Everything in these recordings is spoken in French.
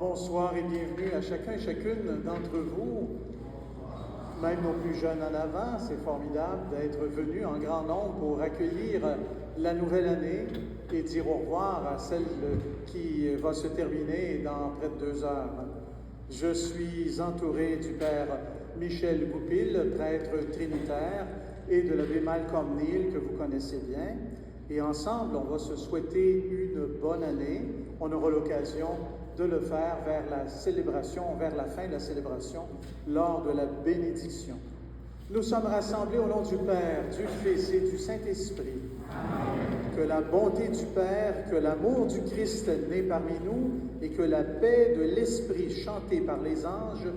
Bonsoir et bienvenue à chacun et chacune d'entre vous, même nos plus jeunes en avant. C'est formidable d'être venus en grand nombre pour accueillir la nouvelle année et dire au revoir à celle qui va se terminer dans près de 2 heures. Je suis entouré du Père Michel Goupil, prêtre trinitaire, et de l'abbé Malcolm Neal, que vous connaissez bien. Et ensemble, on va se souhaiter une bonne année. On aura l'occasion de le faire vers la célébration, vers la fin de la célébration, lors de la bénédiction. Nous sommes rassemblés au nom du Père, du Fils et du Saint-Esprit. Amen. Que la bonté du Père, que l'amour du Christ naît parmi nous et que la paix de l'Esprit chantée par les anges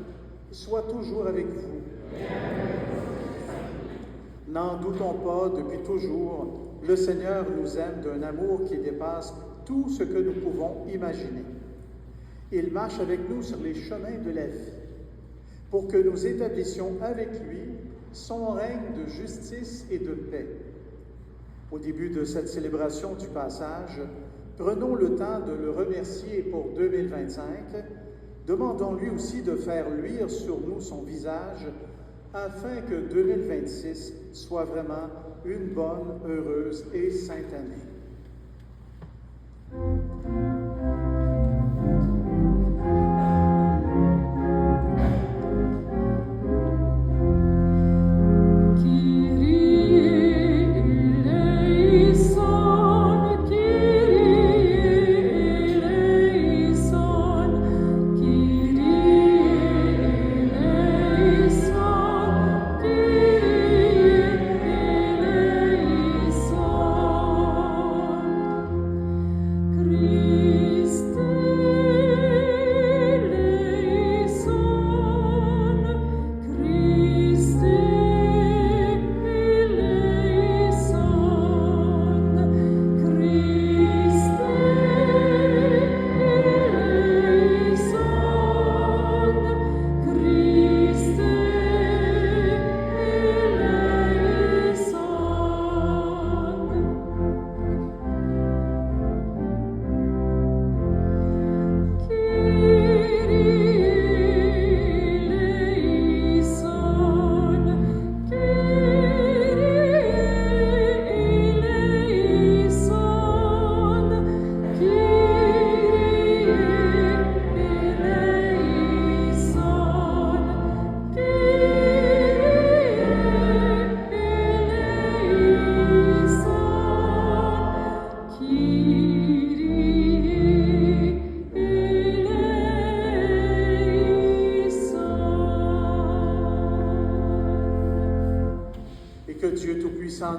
soit toujours avec vous. N'en doutons pas, depuis toujours, le Seigneur nous aime d'un amour qui dépasse tout ce que nous pouvons imaginer. Il marche avec nous sur les chemins de la vie, pour que nous établissions avec lui son règne de justice et de paix. Au début de cette célébration du passage, prenons le temps de le remercier pour 2025. Demandons-lui aussi de faire luire sur nous son visage, afin que 2026 soit vraiment une bonne, heureuse et sainte année.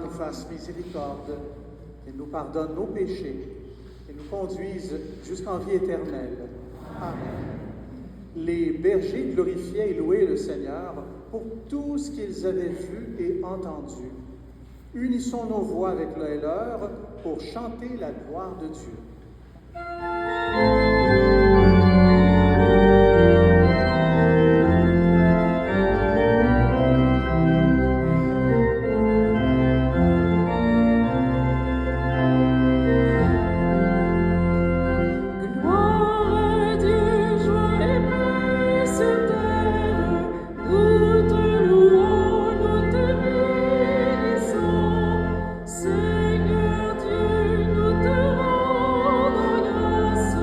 Nous fasse miséricorde et nous pardonne nos péchés et nous conduise jusqu'en vie éternelle. Amen. Les bergers glorifiaient et louaient le Seigneur pour tout ce qu'ils avaient vu et entendu. Unissons nos voix avec les leurs pour chanter la gloire de Dieu. Seigneur Dieu, nous te rendons grâce.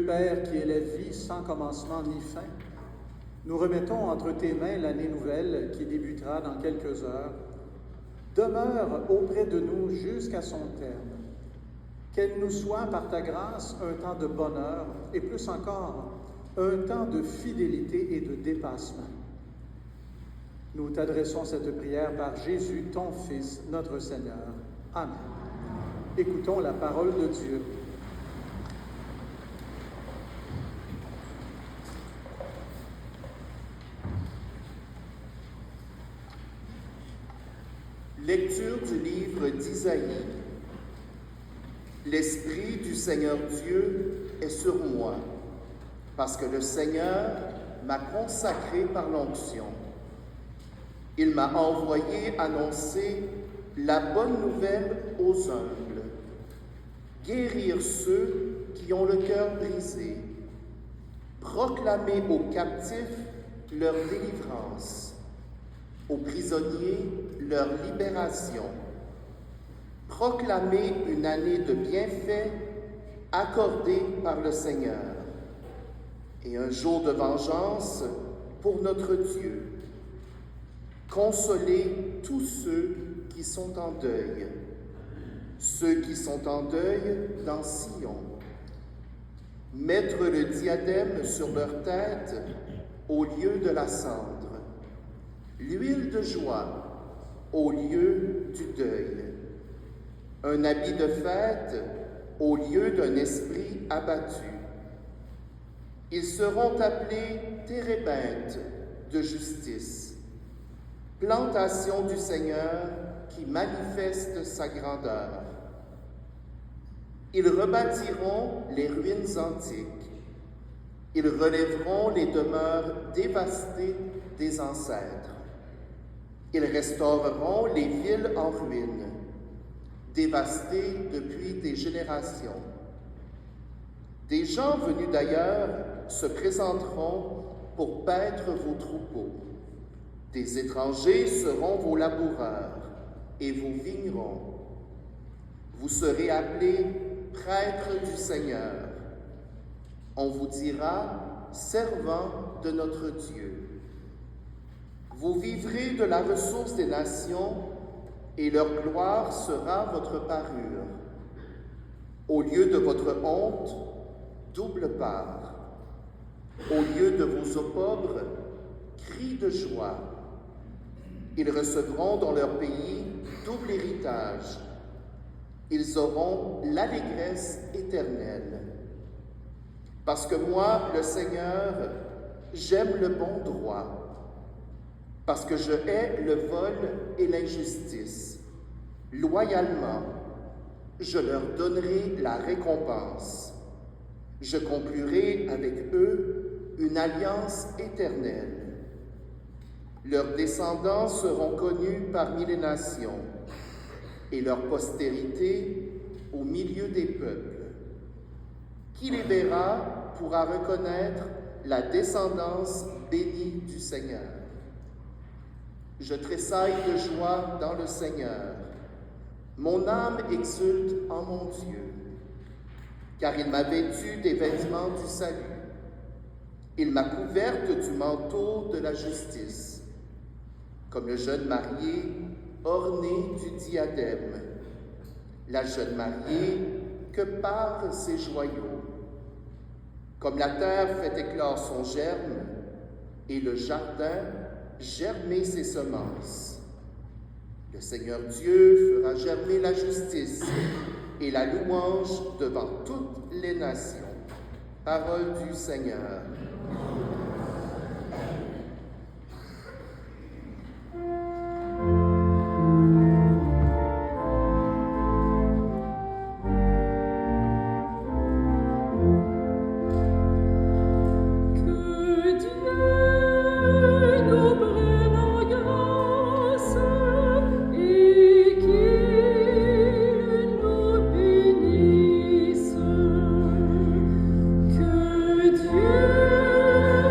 Dieu Père qui est la vie sans commencement ni fin, nous remettons entre tes mains l'année nouvelle qui débutera dans quelques heures. Demeure auprès de nous jusqu'à son terme. Qu'elle nous soit, par ta grâce, un temps de bonheur et plus encore, un temps de fidélité et de dépassement. Nous t'adressons cette prière par Jésus, ton Fils, notre Seigneur. Amen. Écoutons la parole de Dieu. Lecture du livre d'Isaïe. L'Esprit du Seigneur Dieu est sur moi, parce que le Seigneur m'a consacré par l'onction. Il m'a envoyé annoncer la bonne nouvelle aux humbles, guérir ceux qui ont le cœur brisé, proclamer aux captifs leur délivrance, aux prisonniers leur libération, proclamer une année de bienfaits accordée par le Seigneur et un jour de vengeance pour notre Dieu, consoler tous ceux qui sont en deuil, ceux qui sont en deuil dans Sion, mettre le diadème sur leur tête au lieu de la cendre, l'huile de joie au lieu du deuil, un habit de fête au lieu d'un esprit abattu. Ils seront appelés térébintes de justice, plantation du Seigneur qui manifeste sa grandeur. Ils rebâtiront les ruines antiques, ils relèveront les demeures dévastées des ancêtres. Ils restaureront les villes en ruine, dévastées depuis des générations. Des gens venus d'ailleurs se présenteront pour paître vos troupeaux. Des étrangers seront vos laboureurs et vos vignerons. Vous serez appelés prêtres du Seigneur. On vous dira servants de notre Dieu. Vous vivrez de la ressource des nations et leur gloire sera votre parure. Au lieu de votre honte, double part. Au lieu de vos opprobres, cris de joie. Ils recevront dans leur pays double héritage. Ils auront l'allégresse éternelle. Parce que moi, le Seigneur, j'aime le bon droit. Parce que je hais le vol et l'injustice. Loyalement, je leur donnerai la récompense. Je conclurai avec eux une alliance éternelle. Leurs descendants seront connus parmi les nations, et leur postérité au milieu des peuples. Qui les verra pourra reconnaître la descendance bénie du Seigneur. Je tressaille de joie dans le Seigneur. Mon âme exulte en mon Dieu, car il m'a vêtue des vêtements du salut. Il m'a couverte du manteau de la justice, comme le jeune marié orné du diadème, la jeune mariée que parent ses joyaux. Comme la terre fait éclore son germe et le jardin germer ses semences. Le Seigneur Dieu fera germer la justice et la louange devant toutes les nations. Parole du Seigneur. Que Dieu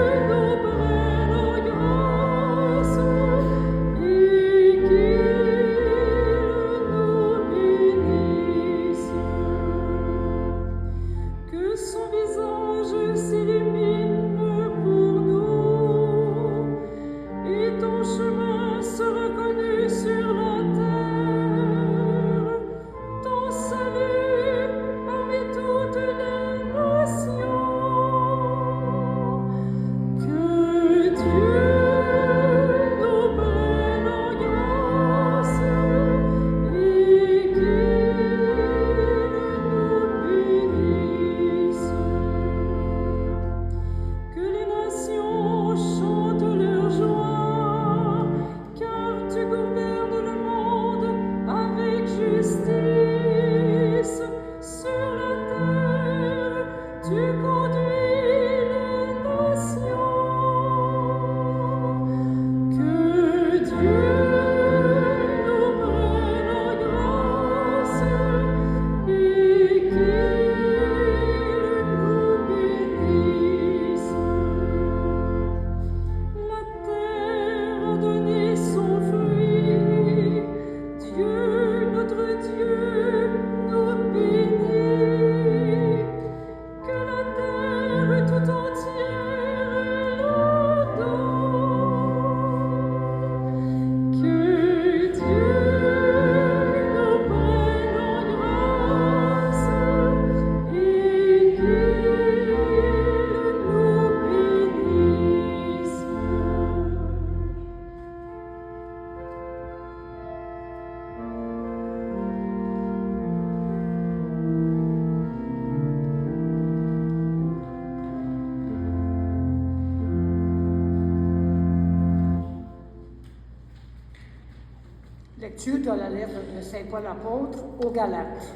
Lecture de la lettre de Saint Paul apôtre aux Galates.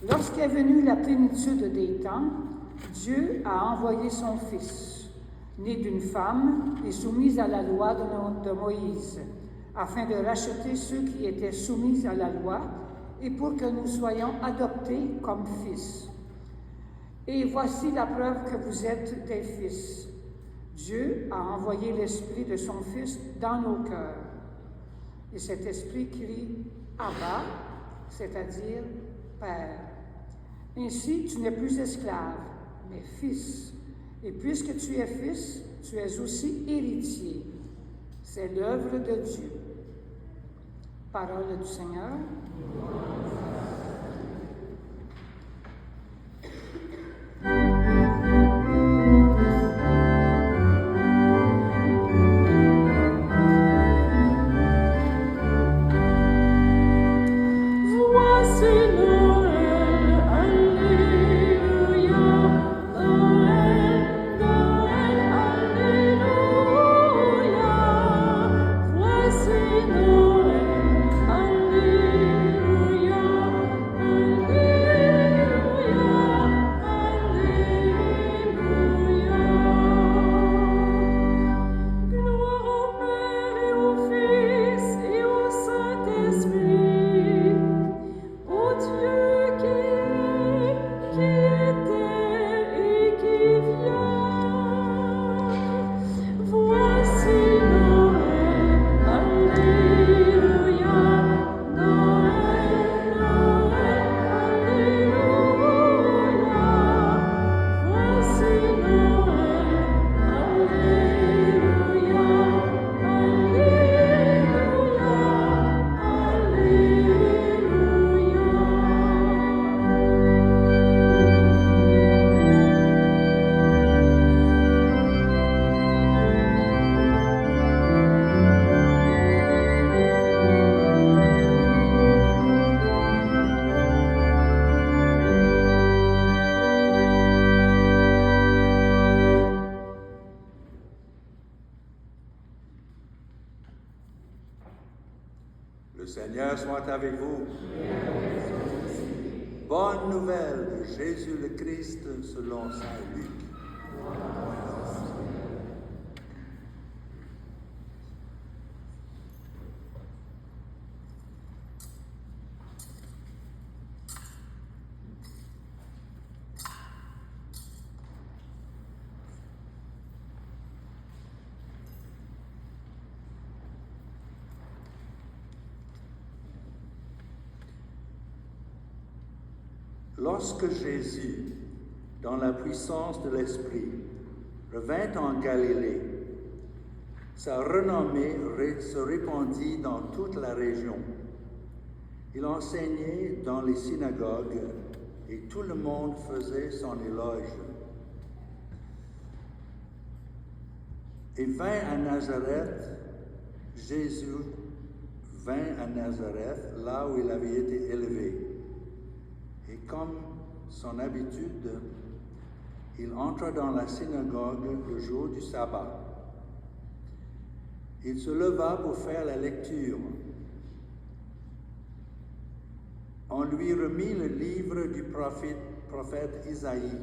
Lorsqu'est venue la plénitude des temps, Dieu a envoyé son Fils, né d'une femme et soumis à la loi de Moïse, afin de racheter ceux qui étaient soumis à la loi et pour que nous soyons adoptés comme fils. Et voici la preuve que vous êtes des fils. Dieu a envoyé l'Esprit de son Fils dans nos cœurs. Et cet Esprit crie « Abba », c'est-à-dire « Père ». Ainsi, tu n'es plus esclave, mais fils. Et puisque tu es fils, tu es aussi héritier. C'est l'œuvre de Dieu. Parole du Seigneur. Le Seigneur soit avec vous. Bonne nouvelle de Jésus le Christ selon saint Luc. Lorsque Jésus, dans la puissance de l'Esprit, revint en Galilée, sa renommée se répandit dans toute la région. Il enseignait dans les synagogues et tout le monde faisait son éloge. Et vint à Nazareth, Jésus vint à Nazareth, là où il avait été élevé. Et comme son habitude, il entra dans la synagogue le jour du sabbat. Il se leva pour faire la lecture. On lui remit le livre du prophète Isaïe.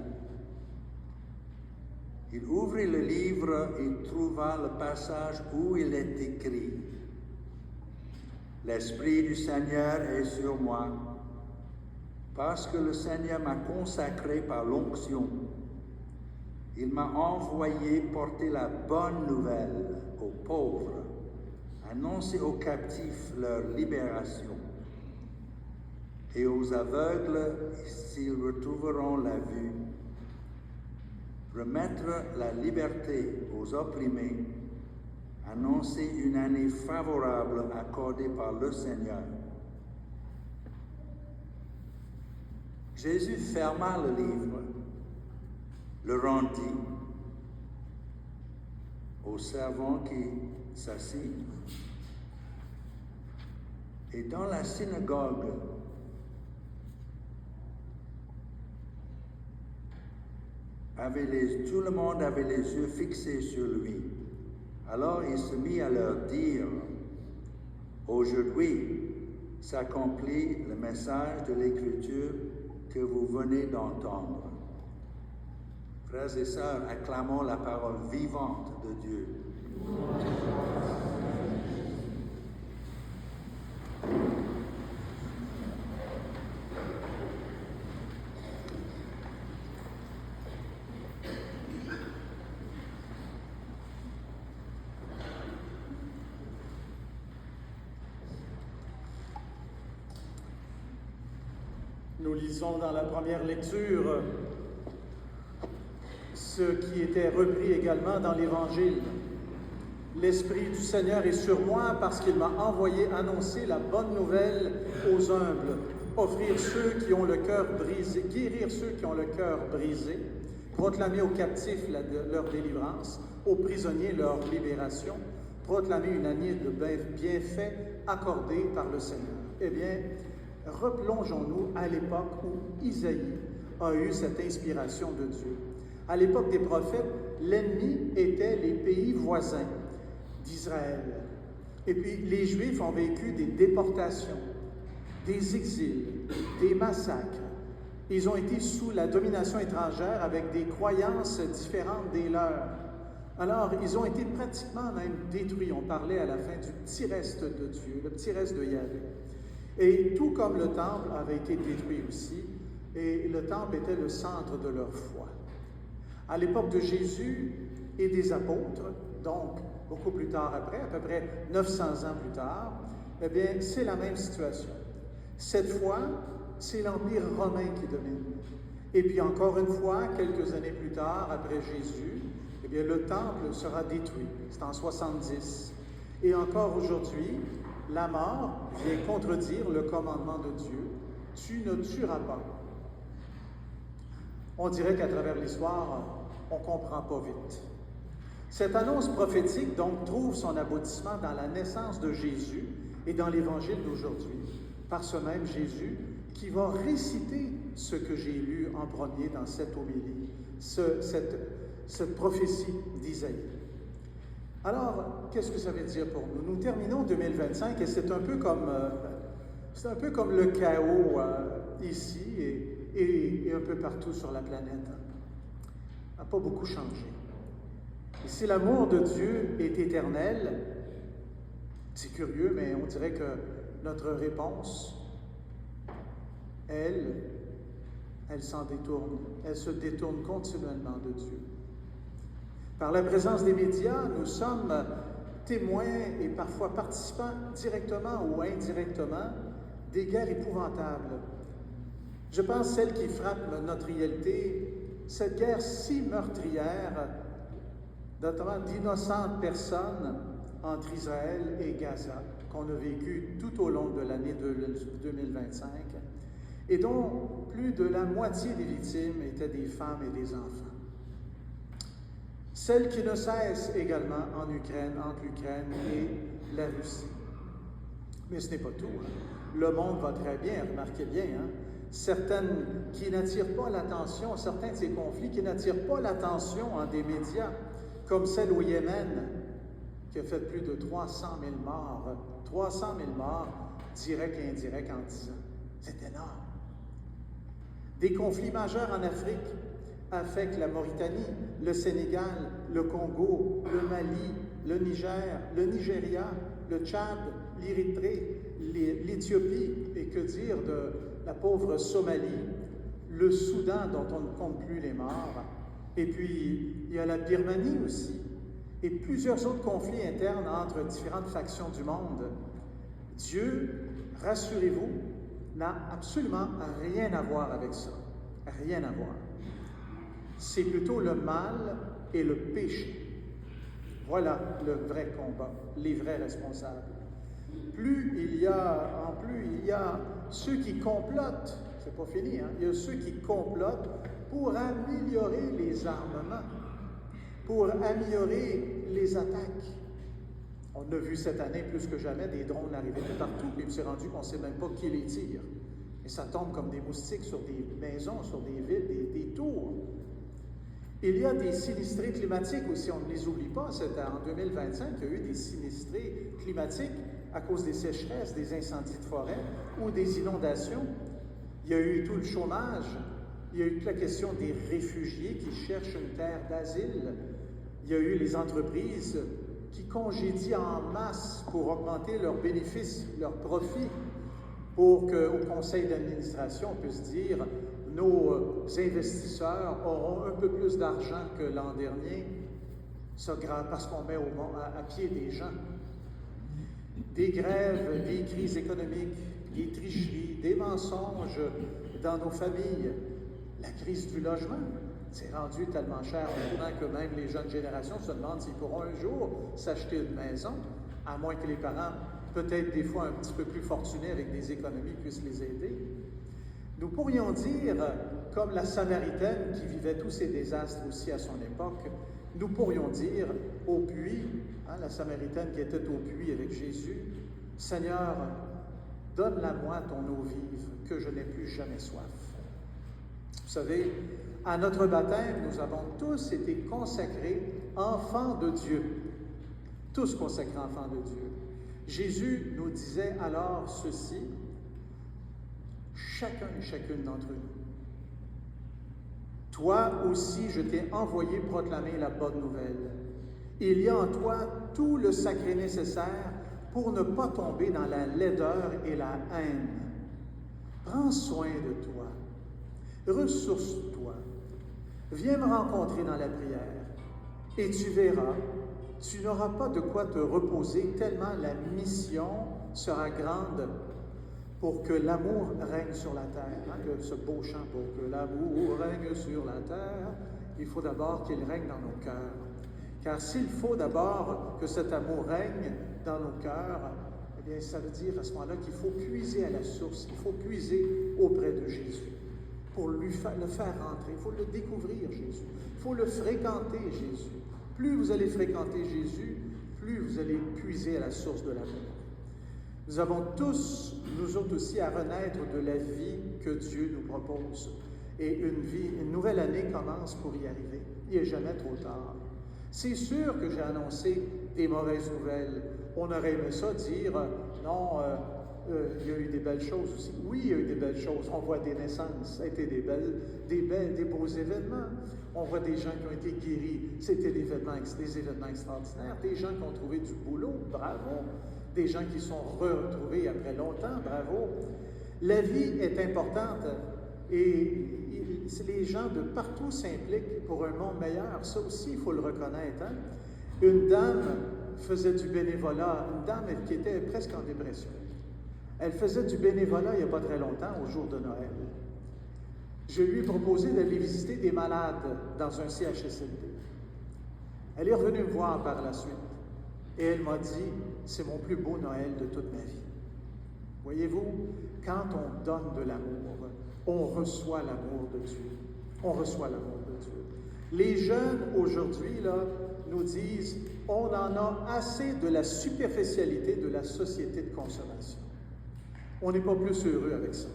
Il ouvrit le livre et trouva le passage où il est écrit « L'Esprit du Seigneur est sur moi, parce que le Seigneur m'a consacré par l'onction. Il m'a envoyé porter la bonne nouvelle aux pauvres, annoncer aux captifs leur libération, et aux aveugles, s'ils retrouveront la vue, remettre la liberté aux opprimés, annoncer une année favorable accordée par le Seigneur. » Jésus ferma le livre, le rendit au servant qui s'assit, et dans la synagogue, tout le monde avait les yeux fixés sur lui. Alors il se mit à leur dire Aujourd'hui s'accomplit le message de l'Écriture que vous venez d'entendre. Frères et sœurs, acclamons la parole vivante de Dieu. Nous lisons dans la première lecture ce qui était repris également dans l'Évangile. L'Esprit du Seigneur est sur moi parce qu'il m'a envoyé annoncer la bonne nouvelle aux humbles, offrir ceux qui ont le cœur brisé, guérir ceux qui ont le cœur brisé, proclamer aux captifs leur délivrance, aux prisonniers leur libération, proclamer une année de bienfaits accordés par le Seigneur. Eh bien, replongeons-nous à l'époque où Isaïe a eu cette inspiration de Dieu. À l'époque des prophètes, l'ennemi était les pays voisins d'Israël. Et puis, les Juifs ont vécu des déportations, des exils, des massacres. Ils ont été sous la domination étrangère avec des croyances différentes des leurs. Alors, ils ont été pratiquement même détruits. On parlait à la fin du petit reste de Dieu, le petit reste de Yahvé. Et tout comme le temple avait été détruit aussi, et le temple était le centre de leur foi. À l'époque de Jésus et des apôtres, donc beaucoup plus tard après, à peu près 900 ans plus tard, eh bien, c'est la même situation. Cette fois, c'est l'Empire romain qui domine. Et puis encore une fois, quelques années plus tard, après Jésus, eh bien, le temple sera détruit. C'est en 70. Et encore aujourd'hui, la mort vient contredire le commandement de Dieu. Tu ne tueras pas. On dirait qu'à travers l'histoire, on ne comprend pas vite. Cette annonce prophétique, donc, trouve son aboutissement dans la naissance de Jésus et dans l'Évangile d'aujourd'hui, par ce même Jésus qui va réciter ce que j'ai lu en premier dans cette homélie, cette prophétie d'Isaïe. Alors, qu'est-ce que ça veut dire pour nous? Nous terminons 2025 et c'est un peu comme le chaos ici et un peu partout sur la planète. Ça n'a pas beaucoup changé. Et si l'amour de Dieu est éternel, c'est curieux, mais on dirait que notre réponse, elle s'en détourne. Elle se détourne continuellement de Dieu. Par la présence des médias, nous sommes témoins et parfois participants directement ou indirectement des guerres épouvantables. Je pense celle qui frappe notre réalité, cette guerre si meurtrière, notamment d'innocentes personnes entre Israël et Gaza, qu'on a vécu tout au long de l'année 2025, et dont plus de la moitié des victimes étaient des femmes et des enfants. Celle qui ne cesse également en Ukraine, entre l'Ukraine et la Russie. Mais ce n'est pas tout. Le monde va très bien, remarquez bien. Certaines qui n'attirent pas l'attention, certains de ces conflits qui n'attirent pas l'attention des médias, comme celle au Yémen, qui a fait plus de 300 000 morts. 300 000 morts, directs et indirects en 10 ans. C'est énorme. Des conflits majeurs en Afrique affectent la Mauritanie, le Sénégal, le Congo, le Mali, le Niger, le Nigeria, le Tchad, l'Érythrée, l'Éthiopie, et que dire de la pauvre Somalie, le Soudan dont on ne compte plus les morts, et puis il y a la Birmanie aussi, et plusieurs autres conflits internes entre différentes factions du monde. Dieu, rassurez-vous, n'a absolument rien à voir avec ça. Rien à voir. C'est plutôt le mal et le péché. Voilà le vrai combat, les vrais responsables. Plus il y a ceux qui complotent, c'est pas fini, il y a ceux qui complotent pour améliorer les armements, pour améliorer les attaques. On a vu cette année plus que jamais des drones arriver de partout, et on s'est rendu qu'on ne sait même pas qui les tire. Et ça tombe comme des moustiques sur des maisons, sur des villes, des tours. Il y a des sinistrés climatiques aussi, on ne les oublie pas. C'est en 2025 qu'il y a eu des sinistrés climatiques à cause des sécheresses, des incendies de forêt ou des inondations. Il y a eu tout le chômage. Il y a eu toute la question des réfugiés qui cherchent une terre d'asile. Il y a eu les entreprises qui congédient en masse pour augmenter leurs bénéfices, leurs profits, pour qu'au conseil d'administration, on puisse dire nos investisseurs auront un peu plus d'argent que l'an dernier. Ça, parce qu'on met à pied des gens. Des grèves, des crises économiques, des tricheries, des mensonges dans nos familles. La crise du logement, c'est rendu tellement cher maintenant que même les jeunes générations se demandent s'ils pourront un jour s'acheter une maison, à moins que les parents, peut-être des fois un petit peu plus fortunés avec des économies, puissent les aider. Nous pourrions dire, comme la Samaritaine qui vivait tous ces désastres aussi à son époque, nous pourrions dire au puits, la Samaritaine qui était au puits avec Jésus, « Seigneur, donne-la-moi ton eau vive, que je n'ai plus jamais soif. » Vous savez, à notre baptême, nous avons tous été consacrés enfants de Dieu. Tous consacrés enfants de Dieu. Jésus nous disait alors ceci, chacun et chacune d'entre nous. Toi aussi, je t'ai envoyé proclamer la bonne nouvelle. Il y a en toi tout le sacré nécessaire pour ne pas tomber dans la laideur et la haine. Prends soin de toi. Ressource-toi. Viens me rencontrer dans la prière et tu verras, tu n'auras pas de quoi te reposer tellement la mission sera grande pour que l'amour règne sur la terre. Ce beau chant, pour que l'amour règne sur la terre, il faut d'abord qu'il règne dans nos cœurs. Car s'il faut d'abord que cet amour règne dans nos cœurs, eh bien, ça veut dire à ce moment-là qu'il faut puiser à la source, il faut puiser auprès de Jésus pour le faire rentrer. Il faut le découvrir, Jésus. Il faut le fréquenter, Jésus. Plus vous allez fréquenter Jésus, plus vous allez puiser à la source de l'amour. Nous avons tous, nous autres aussi, à renaître de la vie que Dieu nous propose. Et une nouvelle année commence pour y arriver. Il n'est jamais trop tard. C'est sûr que j'ai annoncé des mauvaises nouvelles. On aurait aimé ça dire, non, il y a eu des belles choses aussi. Oui, il y a eu des belles choses. On voit des naissances, ça a été des beaux événements. On voit des gens qui ont été guéris, c'était des événements extraordinaires. Des gens qui ont trouvé du boulot, bravo. Des gens qui sont retrouvés après longtemps, bravo. La vie est importante et les gens de partout s'impliquent pour un monde meilleur. Ça aussi, il faut le reconnaître. Hein? Une dame faisait du bénévolat, une dame qui était presque en dépression. Elle faisait du bénévolat il n'y a pas très longtemps, au jour de Noël. Je lui ai proposé d'aller visiter des malades dans un CHSLD. Elle est revenue me voir par la suite et elle m'a dit, c'est mon plus beau Noël de toute ma vie. Voyez-vous, quand on donne de l'amour, on reçoit l'amour de Dieu. On reçoit l'amour de Dieu. Les jeunes aujourd'hui, là, nous disent, on en a assez de la superficialité de la société de consommation. On n'est pas plus heureux avec ça.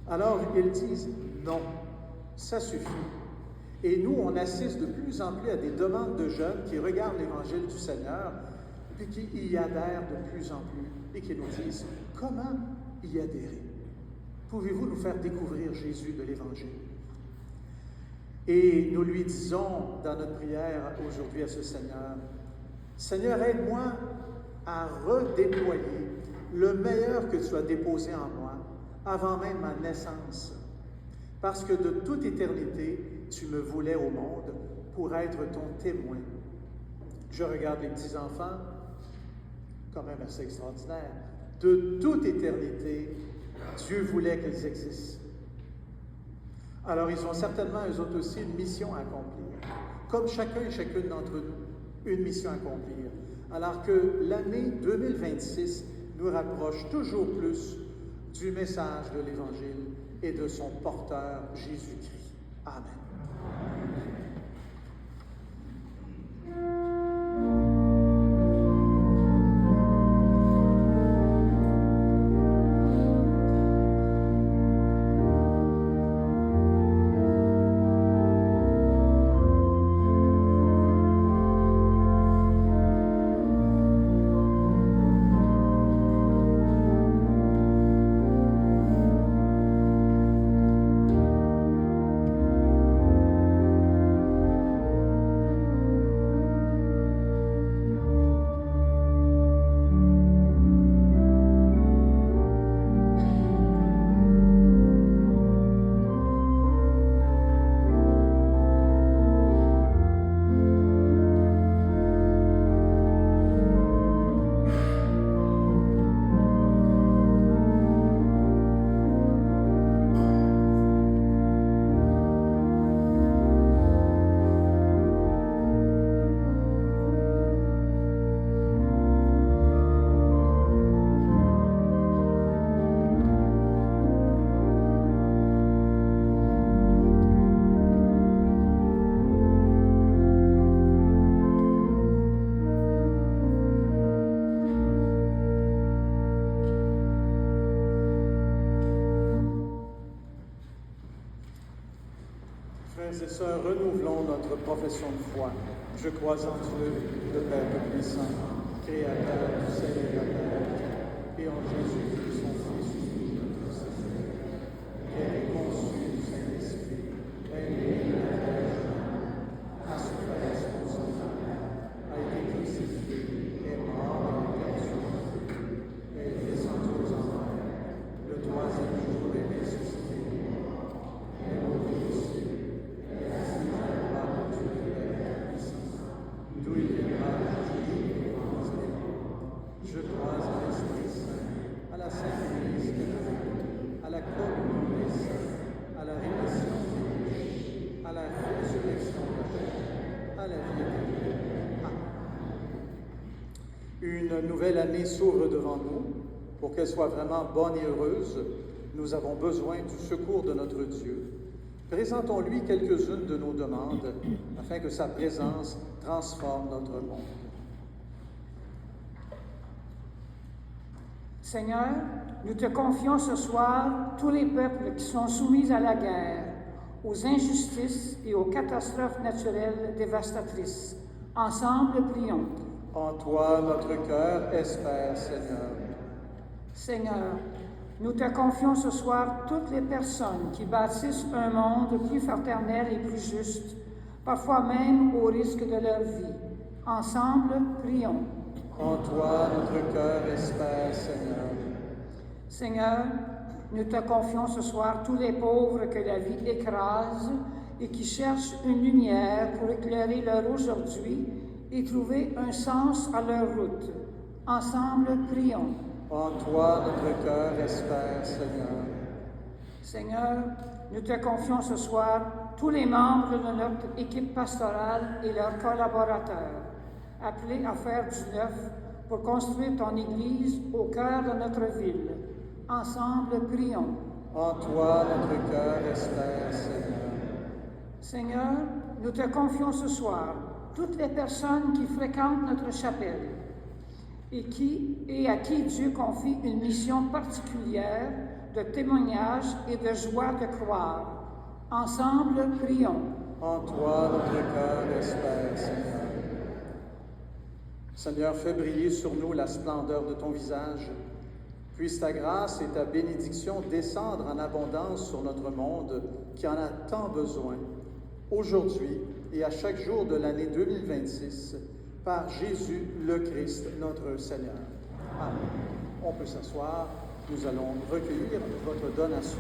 Alors, ils disent, non, ça suffit. Et nous, on assiste de plus en plus à des demandes de jeunes qui regardent l'Évangile du Seigneur, puis qui y adhèrent de plus en plus, et qui nous disent, comment y adhérer? Pouvez-vous nous faire découvrir Jésus de l'Évangile? Et nous lui disons dans notre prière aujourd'hui à ce Seigneur, Seigneur, aide-moi à redéployer le meilleur que tu as déposé en moi avant même ma naissance, parce que de toute éternité, tu me voulais au monde pour être ton témoin. Je regarde les petits-enfants, quand même assez extraordinaire. De toute éternité, Dieu voulait qu'ils existent. Alors, ils ont certainement, eux autres aussi, une mission à accomplir. Comme chacun et chacune d'entre nous, une mission à accomplir. Alors que l'année 2026 nous rapproche toujours plus du message de l'Évangile et de son porteur, Jésus-Christ. Amen. Sœurs, renouvelons notre profession de foi. Je crois en Dieu, le Père Tout-Puissant, Créateur du ciel et de la terre, et en Jésus, son Fils, notre Seigneur, qui a été conçu du Saint-Esprit, est né de la Vierge Marie, a souffert sous son âme, a été crucifié, est mort et est ressuscité, est descendu aux enfers, le troisième jour est ressuscité, est monté aux cieux, est assis à la droite de Dieu le Père Tout-Puissant, d'où il viendra juger les vivants et les morts. Je crois à l'Esprit Saint, à la Sainte Église catholique, à la communion des saints, à la rémission des péchés, à la résurrection de la chair, à la vie éternelle. Amen. Une nouvelle année s'ouvre devant nous. Pour qu'elle soit vraiment bonne et heureuse, nous avons besoin du secours de notre Dieu. Présentons-lui quelques-unes de nos demandes afin que sa présence transforme notre monde. Seigneur, nous te confions ce soir tous les peuples qui sont soumis à la guerre, aux injustices et aux catastrophes naturelles dévastatrices. Ensemble, prions. En toi, notre cœur espère, Seigneur. Seigneur, nous te confions ce soir toutes les personnes qui bâtissent un monde plus fraternel et plus juste, parfois même au risque de leur vie. Ensemble, prions. En toi, notre cœur espère, Seigneur. Seigneur, nous te confions ce soir tous les pauvres que la vie écrase et qui cherchent une lumière pour éclairer leur aujourd'hui et trouver un sens à leur route. Ensemble, prions. En toi, notre cœur espère, Seigneur. Seigneur, nous te confions ce soir tous les membres de notre équipe pastorale et leurs collaborateurs, appelés à faire du neuf pour construire ton Église au cœur de notre ville. Ensemble, prions. En toi, notre cœur espère, Seigneur. Seigneur, nous te confions ce soir toutes les personnes qui fréquentent notre chapelle et à qui Dieu confie une mission particulière de témoignage et de joie de croire. Ensemble, prions. En toi, notre cœur espère, Seigneur. Seigneur, fais briller sur nous la splendeur de ton visage. Puisse ta grâce et ta bénédiction descendre en abondance sur notre monde qui en a tant besoin, aujourd'hui et à chaque jour de l'année 2026, par Jésus le Christ, notre Seigneur. Amen. On peut s'asseoir. Nous allons recueillir votre donation.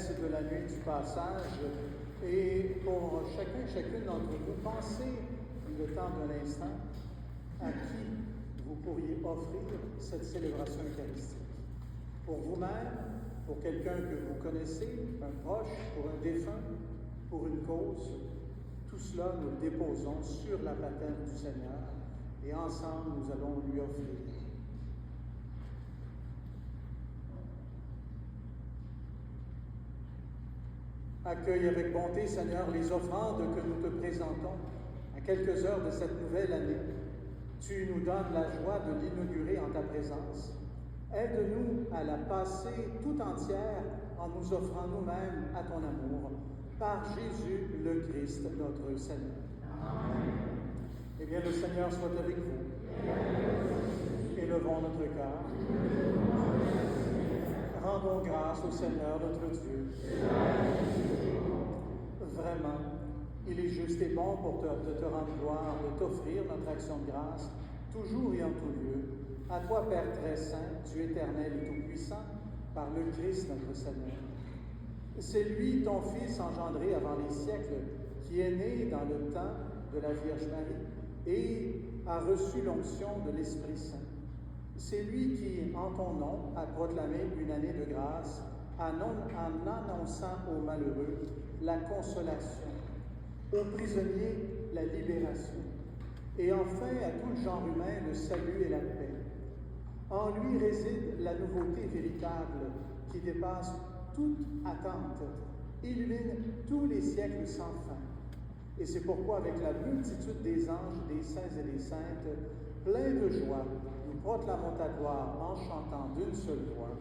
messe de la nuit du passage. Et pour chacune d'entre vous, pensez le temps d'un instant à qui vous pourriez offrir cette célébration eucharistique. Pour vous-même, pour quelqu'un que vous connaissez, un proche, pour un défunt, pour une cause, tout cela nous le déposons sur la patène du Seigneur et ensemble nous allons lui offrir. Accueille avec bonté, Seigneur, les offrandes que nous te présentons à quelques heures de cette nouvelle année. Tu nous donnes la joie de l'inaugurer en ta présence. Aide-nous à la passer tout entière en nous offrant nous-mêmes à ton amour, par Jésus le Christ, notre Seigneur. Amen. Eh bien, le Seigneur soit avec vous. Élevons notre cœur. Rendons grâce au Seigneur notre Dieu. Vraiment, il est juste et bon de te rendre gloire, de t'offrir notre action de grâce, toujours et en tout lieu. À toi, Père très saint, Dieu éternel et tout-puissant, par le Christ notre Seigneur. C'est lui, ton Fils engendré avant les siècles, qui est né dans le temps de la Vierge Marie et a reçu l'onction de l'Esprit Saint. C'est lui qui, en ton nom, a proclamé une année de grâce en annonçant aux malheureux la consolation, aux prisonniers la libération, et enfin à tout le genre humain le salut et la paix. En lui réside la nouveauté véritable qui dépasse toute attente, illumine tous les siècles sans fin. Et c'est pourquoi, avec la multitude des anges, des saints et des saintes, pleins de joie, nous proclamons ta gloire en chantant d'une seule voix.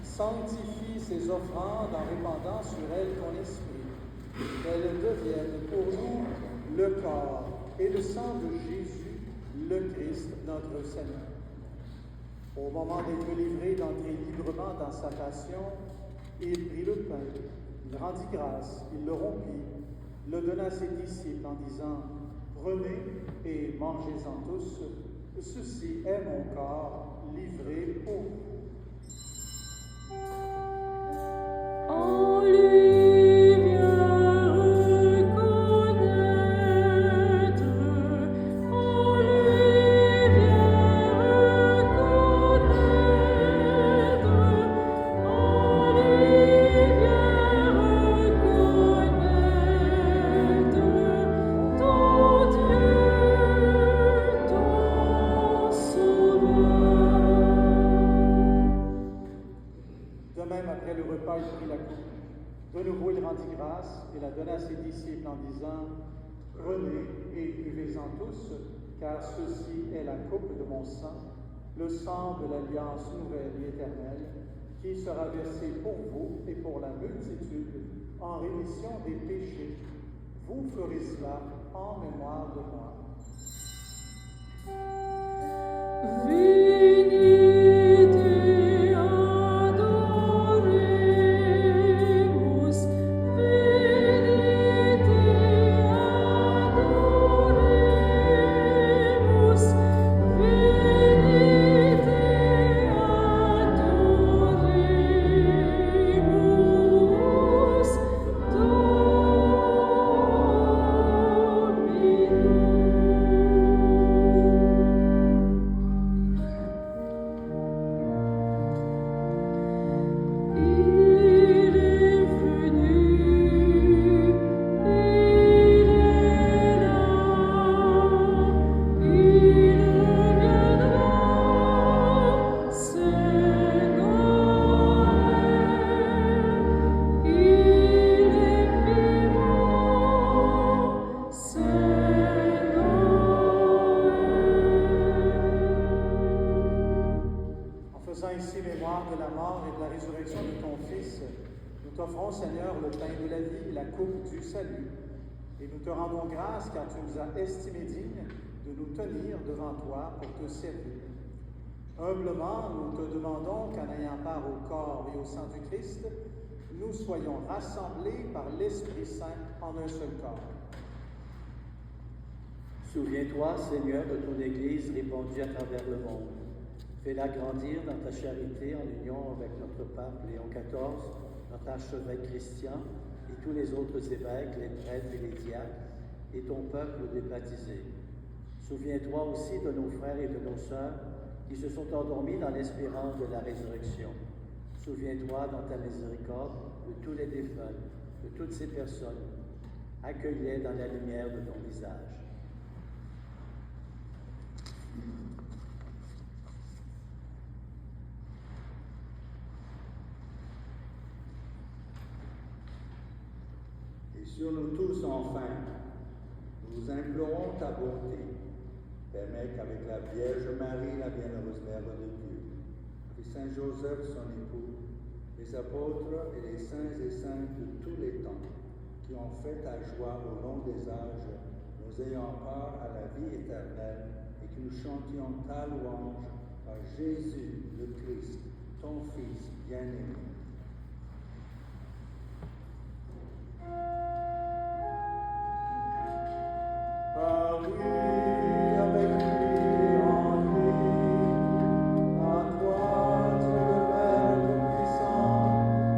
Sanctifie ces offrandes en répandant sur elles ton esprit, qu'elles deviennent pour nous le corps et le sang de Jésus, le Christ, notre Seigneur. Au moment d'être livré d'entrer librement dans sa passion, il prit le pain, il rendit grâce, il le rompit, le donna à ses disciples en disant « Prenez et mangez-en tous, ceci est mon corps livré pour vous. » En lui vient reconnaître, en lui vient reconnaître, en lui vient reconnaître ton Dieu, ton Sauveur. De même, après le repas, il prit la coupe. De nouveau, il rendit grâce et la donna à ses disciples en disant « Prenez et buvez-en tous, car ceci est la coupe de mon sang, le sang de l'alliance nouvelle et éternelle, qui sera versé pour vous et pour la multitude en rémission des péchés. Vous ferez cela en mémoire de moi. » Venite adoremus. ici mémoire de la mort et de la résurrection de ton Fils, nous t'offrons, Seigneur, le pain de la vie, la coupe du salut. Et nous te rendons grâce car tu nous as estimés dignes de nous tenir devant toi pour te servir. Humblement, nous te demandons qu'en ayant part au corps et au sang du Christ, nous soyons rassemblés par l'Esprit Saint en un seul corps. Souviens-toi, Seigneur, de ton Église répandue à travers le monde. Fais-la grandir dans ta charité en union avec notre pape Léon XIV, notre archevêque Christian et tous les autres évêques, les prêtres et les diacres, et ton peuple des baptisés. Souviens-toi aussi de nos frères et de nos sœurs qui se sont endormis dans l'espérance de la résurrection. Souviens-toi dans ta miséricorde de tous les défunts, de toutes ces personnes. Accueille-les dans la lumière de ton visage. Et sur nous tous, enfin, nous implorons ta bonté. Permets qu'avec la Vierge Marie, la bienheureuse Mère de Dieu, et Saint Joseph, son époux, les apôtres et les saints et saintes de tous les temps, qui ont fait ta joie au long des âges, nous ayons part à la vie éternelle et que nous chantions ta louange par Jésus le Christ, ton Fils bien-aimé. Par lui, avec lui, en lui, à toi, Dieu le Père Tout-Puissant,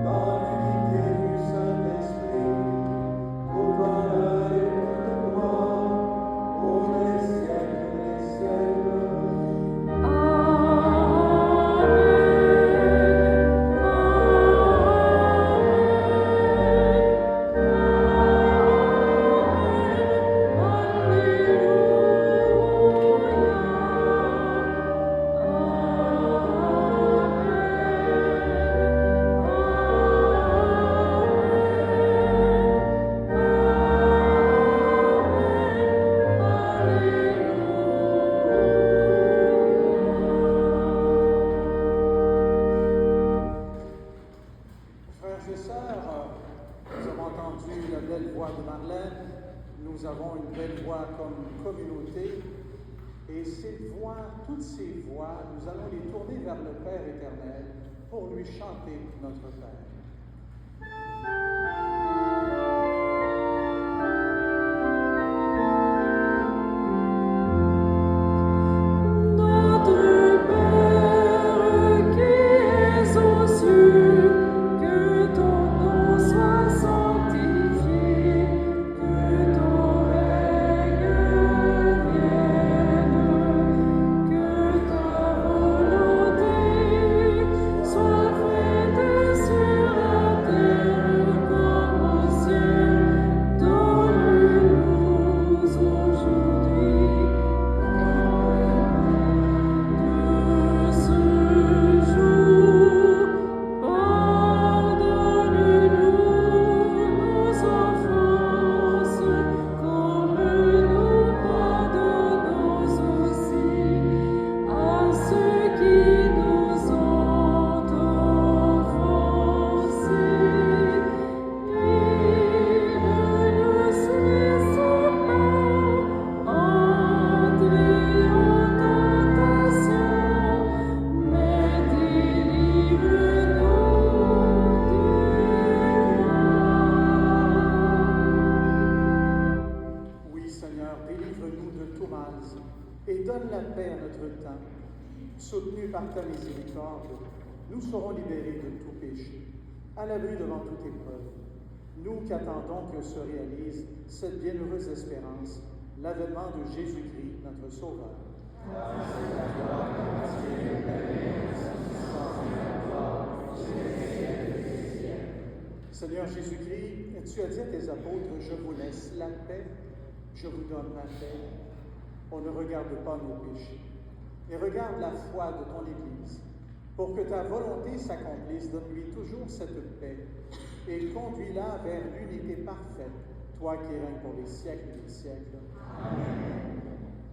dans l'unité du Saint-Esprit, au bonheur et toute gloire, pour les siècles des siècles. Frères et sœurs, nous avons entendu la belle voix de Marlène, nous avons une belle voix comme communauté, et ces voix, toutes ces voix, nous allons les tourner vers le Père éternel pour lui chanter notre Père. Notre Père qui es aux cieux, que ton nom soit sanctifié, que ton règne vienne, que ta volonté soit faite sur la terre comme au ciel. Donne-nous aujourd'hui de ce jour, pardonne-nous nos offenses, comme nous pardonnons aussi à ceux qui nous ont offensés. Et ne nous laisse pas entrer en tentation, mais délivre-nous du mal. Oui, Seigneur, délivre-nous de tout mal et donne la paix à notre temps. Soutenus par ta miséricorde, nous serons libérés de tout péché, à l'abri devant toute épreuve. Nous qui attendons que se réalise cette bienheureuse espérance, l'avènement de Jésus-Christ, notre Sauveur. Seigneur Jésus-Christ, tu as dit à tes apôtres, je vous laisse la paix, je vous donne ma paix. On ne regarde pas nos péchés, mais regarde la foi de ton Église. Pour que ta volonté s'accomplisse, donne-lui toujours cette paix et conduis-la vers l'unité parfaite, toi qui règnes pour les siècles des siècles. Amen.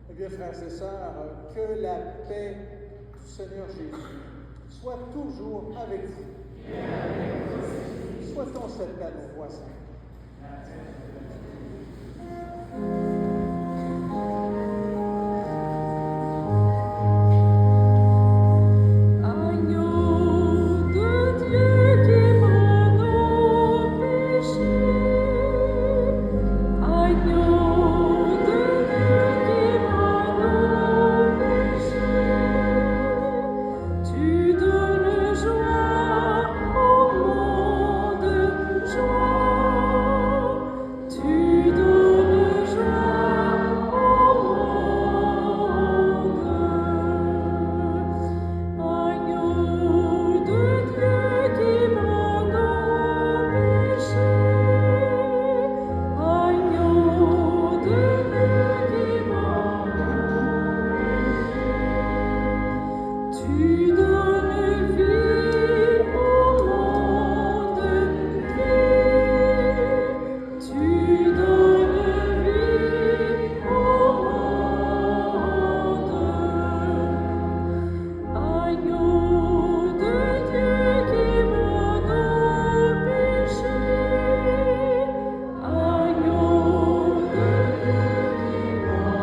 Eh bien, frères et sœurs, que la paix du Seigneur Jésus, soit toujours avec vous. Souhaitons cette paix à nos voisins. Agneau de Dieu qui prend nos péchés, agneau de Dieu qui prend nos péchés, tu donnes joie au monde, joie, tu donnes joie au monde. Agneau de Dieu qui prend nos péchés, agneau de Dieu qui prend tu donnes vie au monde, vie, tu donnes vie au monde. Agneau de Dieu qui prend nos péchés, agneau de Dieu qui prend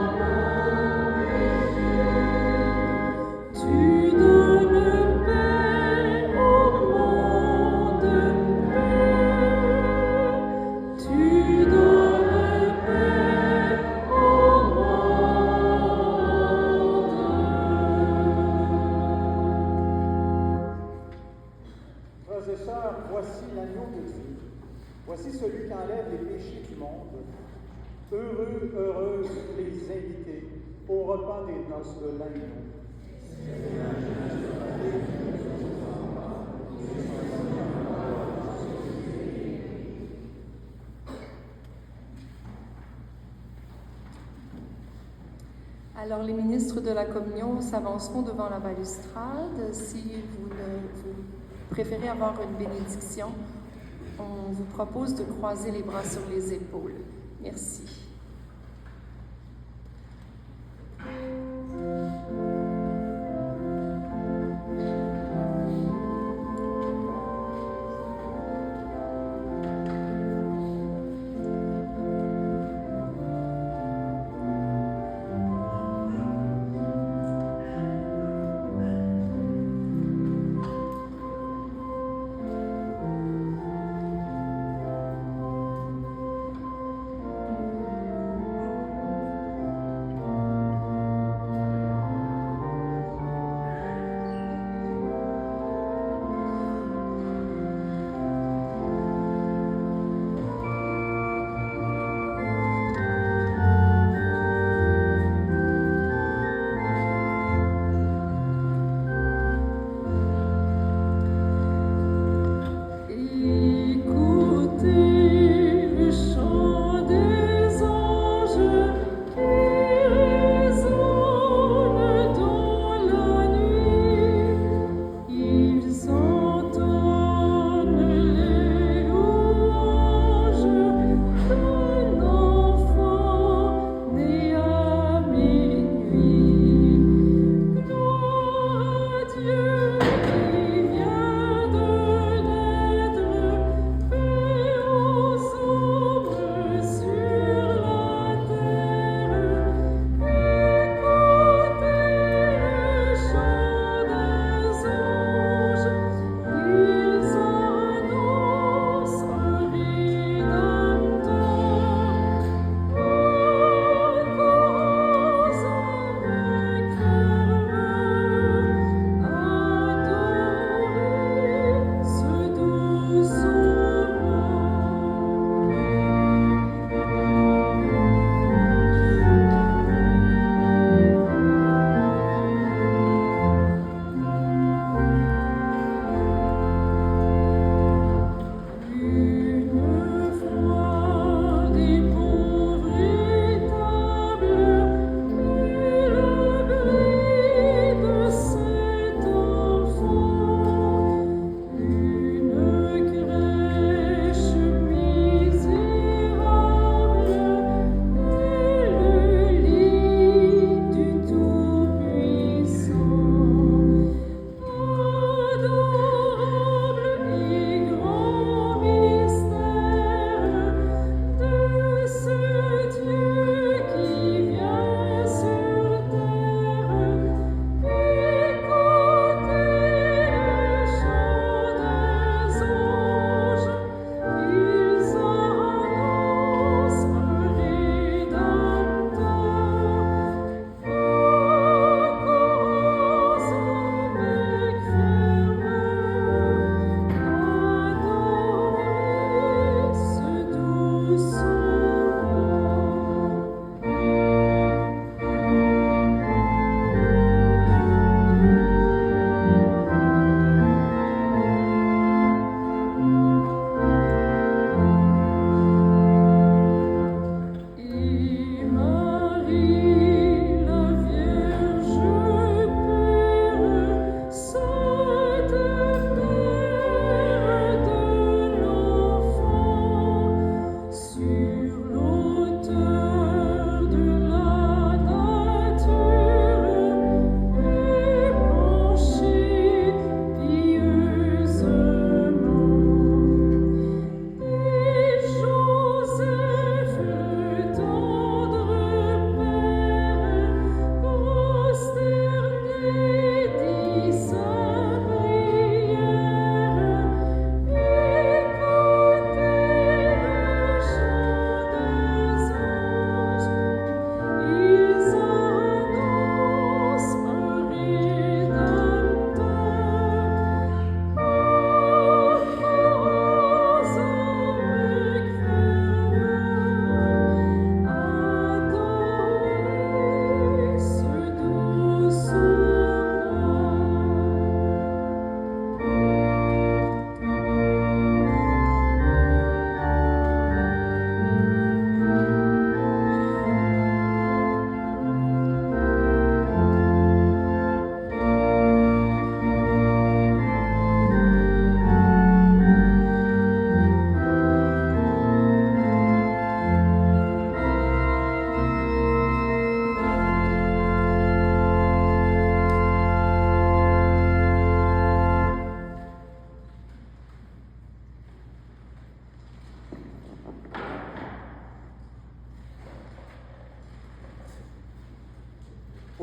tu donnes paix au monde, paix, tu donnes paix au monde. Frères et sœurs, voici l'agneau de Dieu. Voici celui qui enlève les péchés du monde. Heureux, heureuses les invités au repas des noces de l'agneau. Alors, les ministres de la Communion s'avanceront devant la balustrade. Si vous préférez avoir une bénédiction, on vous propose de croiser les bras sur les épaules. Merci.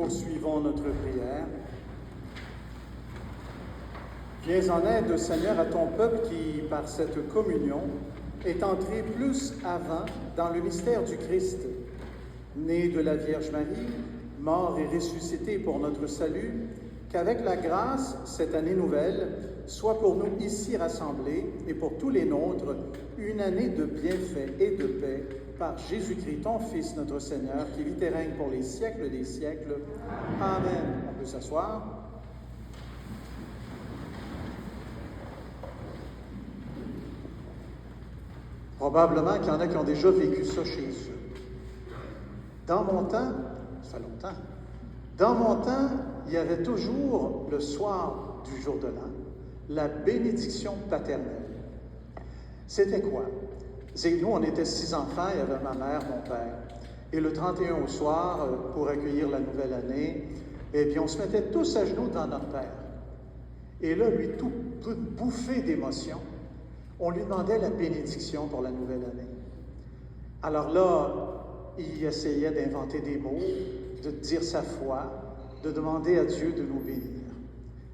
Poursuivons notre prière. Viens en aide, Seigneur, à ton peuple qui, par cette communion, est entré plus avant dans le mystère du Christ, né de la Vierge Marie, mort et ressuscité pour notre salut, qu'avec la grâce, cette année nouvelle, soit pour nous ici rassemblés et pour tous les nôtres, une année de bienfaits et de paix, par Jésus-Christ, ton Fils, notre Seigneur, qui vit et règne pour les siècles des siècles. Amen. On peut s'asseoir. Probablement qu'il y en a qui ont déjà vécu ça chez eux. Dans mon temps, ça fait longtemps, dans mon temps, il y avait toujours, le soir du jour de l'an, la bénédiction paternelle. C'était quoi? Nous, on était 6 enfants, il y avait ma mère, mon père. Et le 31 au soir, pour accueillir la nouvelle année, eh bien, on se mettait tous à genoux devant notre père. Et là, lui, tout bouffé d'émotion, on lui demandait la bénédiction pour la nouvelle année. Alors là, il essayait d'inventer des mots, de dire sa foi, de demander à Dieu de nous bénir.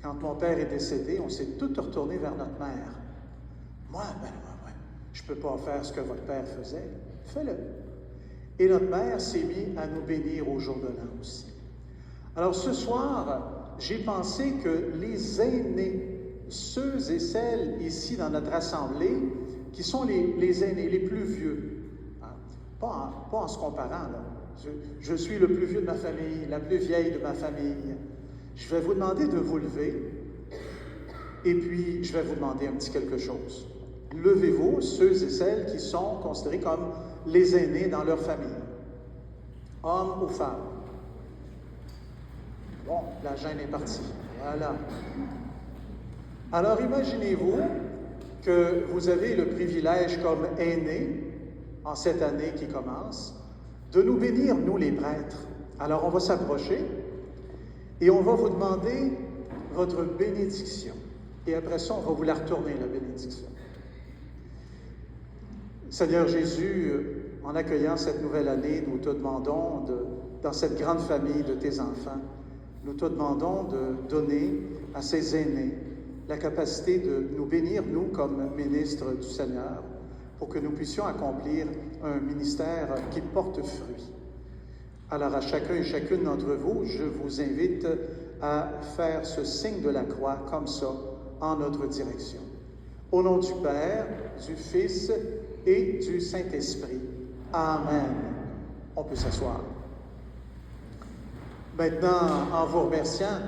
Quand mon père est décédé, on s'est tous retournés vers notre mère. Moi, je ne peux pas faire ce que votre père faisait. Fais-le. Et notre mère s'est mise à nous bénir au jour de l'an aussi. Alors ce soir, j'ai pensé que les aînés, ceux et celles ici dans notre assemblée, qui sont les aînés, les plus vieux, hein, pas en se comparant, là. Je suis le plus vieux de ma famille, la plus vieille de ma famille. Je vais vous demander de vous lever, et puis je vais vous demander un petit quelque chose. Levez-vous, ceux et celles qui sont considérés comme les aînés dans leur famille, hommes ou femmes. Bon, la gêne est partie. Voilà. Alors imaginez-vous que vous avez le privilège comme aînés, en cette année qui commence, de nous bénir, nous les prêtres. Alors on va s'approcher et on va vous demander votre bénédiction. Et après ça, on va vous la retourner, la bénédiction. Seigneur Jésus, en accueillant cette nouvelle année, nous te demandons, dans cette grande famille de tes enfants, nous te demandons de donner à ces aînés la capacité de nous bénir, nous, comme ministres du Seigneur, pour que nous puissions accomplir un ministère qui porte fruit. Alors, à chacun et chacune d'entre vous, je vous invite à faire ce signe de la croix comme ça, en notre direction. Au nom du Père, du Fils et du Saint-Esprit. Amen. On peut s'asseoir. Maintenant, en vous remerciant,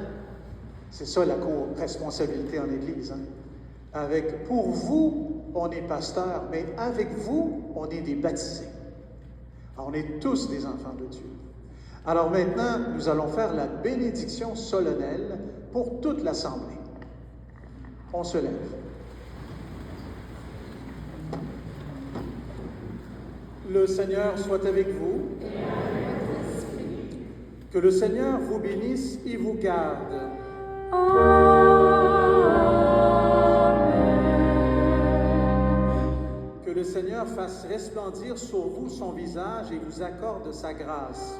c'est ça la co-responsabilité en Église. Hein? Pour vous, on est pasteur, mais avec vous, on est des baptisés. Alors, on est tous des enfants de Dieu. Alors maintenant, nous allons faire la bénédiction solennelle pour toute l'Assemblée. On se lève. Le Seigneur soit avec vous. Que le Seigneur vous bénisse et vous garde. Que le Seigneur fasse resplendir sur vous son visage et vous accorde sa grâce.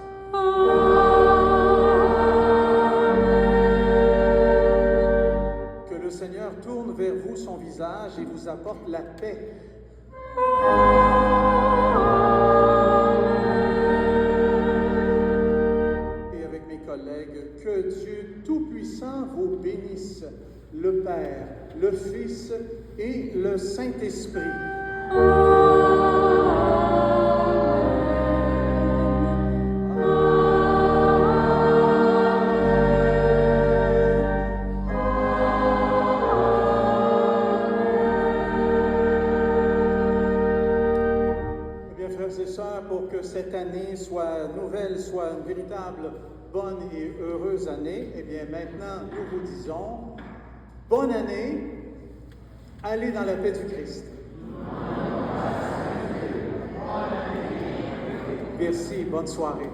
Que le Seigneur tourne vers vous son visage et vous apporte la paix. Et avec mes collègues, que Dieu Tout-Puissant vous bénisse, le Père, le Fils et le Saint-Esprit. Pour que cette année soit nouvelle, soit une véritable bonne et heureuse année, eh bien maintenant, nous vous disons, bonne année, allez dans la paix du Christ. Merci, bonne soirée.